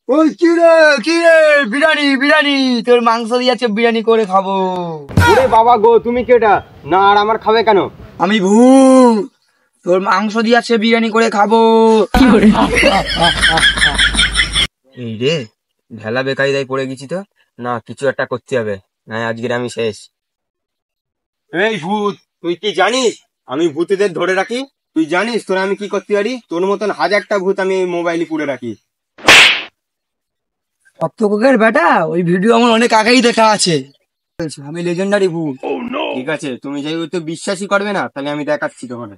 ওই কি রে বিরিয়ানি বিরিয়ানি, তোর মাংস দিয়ে আছে বিরিয়ানি করে খাবো। ওরে বাবা গো, তুমি কেটা? না আর আমার খাবে কেন? আমি ভূত, তোর মাংস দিয়ে আছে বিরিয়ানি করে খাবো। এই রে, ভেলা বেকায়দায় পড়ে গেছি তো। না, কিছু একটা করতে হবে, না আজকের আমি শেষ। এই ভূত, তুই কি জানিস আমি ভূতেদের ধরে রাখি? তুই জানিস তোরা আমি কি করতে পারি? তোর মতন হাজারটা ভূত আমি মোবাইলে পুড়ে রাখি। সপ্তকের বেটা, ওই ভিডিও আমার অনেক আগেই দেখা আছে। আমি লেজেন্ডারি ভূত। ঠিক আছে, তুমি যেহেতু বিশ্বাসই করবে না, তাহলে আমি দেখাচ্ছি তোমার।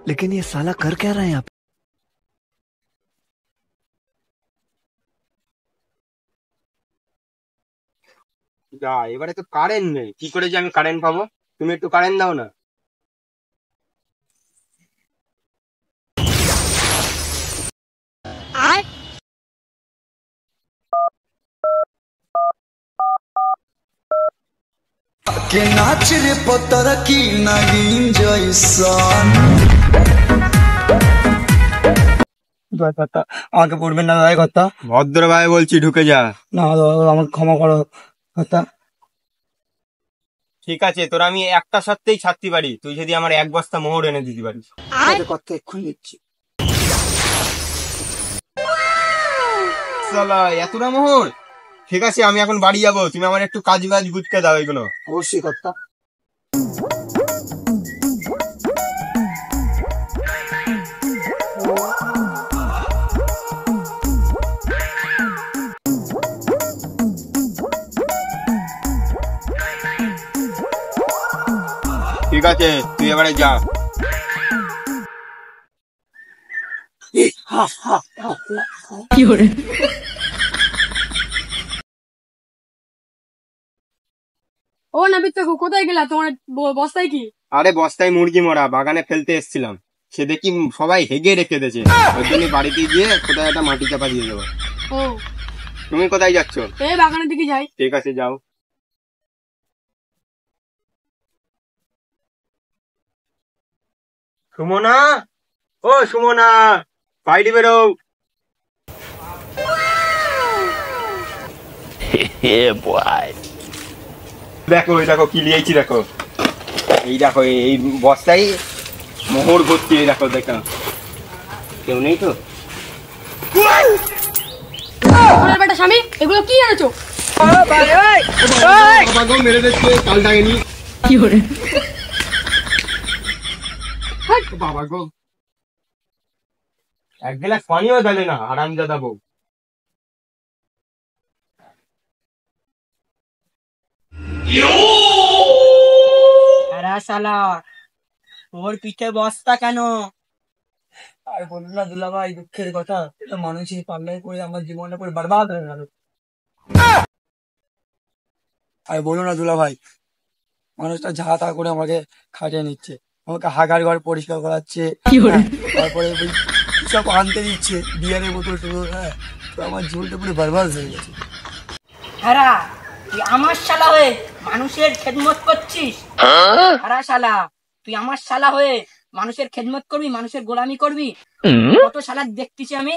लेकिन ये साला कर क्या रहा है यहाँ पे? যা, এবারে তো কারেন্ট নেই, কি করে যে আমি কারেন্ট পাবো? তুমি একটু কারেন্ট দাও না। के नाच रे पत्थर की नागिन जैसन। আমাকে পড়বেন না দাদা কথা। ভদ্রভাবে বলছি, ঢুকে যা। না দাদা, আমাকে ক্ষমা করো কথা। ঠিক আছে, তোরা আমি একটা সত্যিই ছাড়তে পারি, তুই যদি আমার এক বস্তা মোহর এনে দিতে পারিস। কথা এক্ষুনি দিচ্ছি। সালা, এতটা মোহর? ঠিক আছে, আমি এখন বাড়ি যাবো, তুমি আমার একটু কাজ বাজ গুছকে দাও এগুলো। অবশ্যই কথা। ঠিক আছে, তুই এবারে যা। ও নাবিদ কাকু, কোথায় গেলা? তোমার বস্তায় কি? আরে বস্তায় মুরগি মরা, বাগানে ফেলতে এসেছিলাম, সে দেখি সবাই হেগে রেখে দিয়েছে। ওই জন্য বাড়িতে গিয়ে কোথায় একটা মাটি চাপা দিয়ে দেবো। ও, তুমি কোথায় যাচ্ছ? এই বাগানের দিকে যাই। ঠিক আছে, যাও। সুমনা, ও সুমনা, বাইরে বেরো। দেখো, এই দেখো কি লিয়েছি, দেখো এই দেখো, এই বস্তায় মোহর ভর্তি। এই দেখো, দেখো কেউ নেই তো? ওনার বেটা স্বামী, এগুলো কি এনেছো? মেরে দিচ্ছে কালটাকে নি। কি করে? বাবা গো, এক গ্লাস পানিও দিলে না, হারামজাদা বউ। আরে শালা, ওর পিঠে বস্তা কেন? আর বলুন না দুলা ভাই, দুঃখের কথা, মানুষই পাল্লাই করে আমার জীবনটা পুরো বরবাদ হয়ে গেল। আর বলুন না দুলা ভাই, মানুষটা যা তা করে আমাকে খাটিয়ে নিচ্ছে, আমাকে হাগার ঘর পরিষ্কার করাচ্ছে, তারপরে সব আনতে দিচ্ছে, বিয়ারের বোতল টুকু। হ্যাঁ, তো আমার জীবনটা পুরো বরবাদ হয়ে গেছে। হারা, তুই আমার শালা হয়ে মানুষের খেদমত করছিস? হারা শালা, তুই আমার শালা হয়ে মানুষের খেদমত করবি, মানুষের গোলামি করবি? কত শালা দেখতেছি আমি।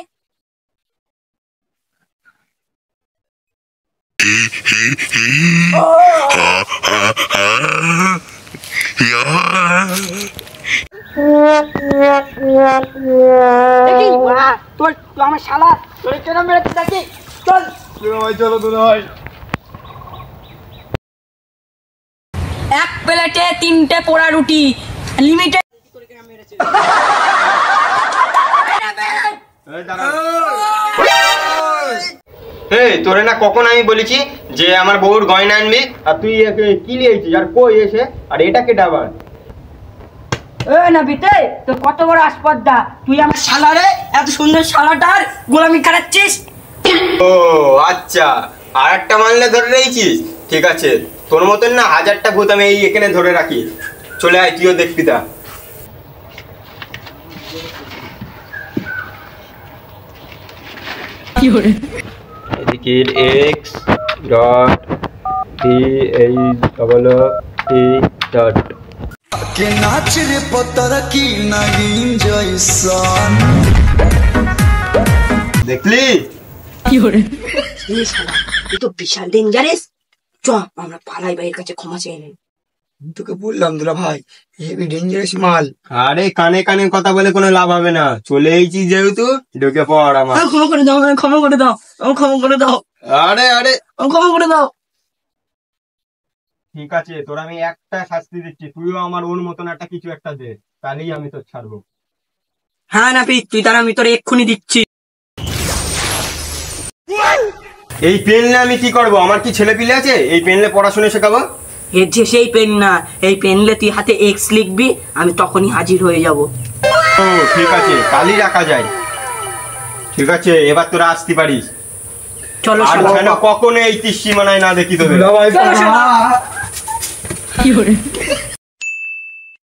তোর আমার শালা, তোর কেন মেরেছে দেখি? চল চলো দুলা ভাই। এক প্লেটে 3টে পোড়া রুটি, লিমিটেড। তোরে না কখন আমি বলেছি যে আমার বউর গয়না আনবি, আর তুই কি লিয়েছিস? আর কই এসে, আর এটা কেটা আবার? নাবিতে, তোর কত বড় আসপর্দা, তুই আমার শালারে এত সুন্দর শালাটার গোলামি খাটাচ্ছিস? ও আচ্ছা, আর একটা মানলে ধরে রেখেছিস? ঠিক আছে, তোর মতন না হাজারটা ভূত আমি এই এখানে ধরে রাখি। চলে আয়, তুইও দেখবি তা। এদিকে x dot T H double T dot. के नाच रे पत्थर की नागिन जैसन। দেখলি? এই শালা তুই তো বিশাল ডেঞ্জারাস। চ আমরা পালাই ভাইয়ের কাছে ক্ষমা চেয়ে নেই। আমি তোকে বললাম দুলা ভাই, হেভি ডেঞ্জারাস মাল। আরে কানে কানে কথা বলে কোনো লাভ হবে না, চলে এইছি যেহেতু ঢুকে পড় আমার। ক্ষমা করে দাও, ক্ষমা করে দাও, ক্ষমা করে দাও, আরে আরে ক্ষমা করে দাও। ঠিক আছে, তোর আমি একটা শাস্তি দিচ্ছি, তুইও আমার ওর মতন একটা কিছু একটা দে, তাহলেই আমি তোর ছাড়বো। হ্যাঁ নাপিত, তুই তার আমি তোর এক্ষুনি দিচ্ছি। এই পেন নিয়ে আমি কি করবো? আমার কি ছেলে পিলে আছে এই পেন নিয়ে পড়াশোনা শেখাবো? এর যে সেই পেন না, এই পেনলে তুই হাতে এক্স লিখবি, আমি তখনই হাজির হয়ে যাব। ও ঠিক আছে, কালই রাখা যায়। ঠিক আছে, এবার তোরা আসতে পারিস। চলো আর শালা। যেন কখনো এই সীমানায় না দেখি তোদের। দুলা ভাই চলো শালা।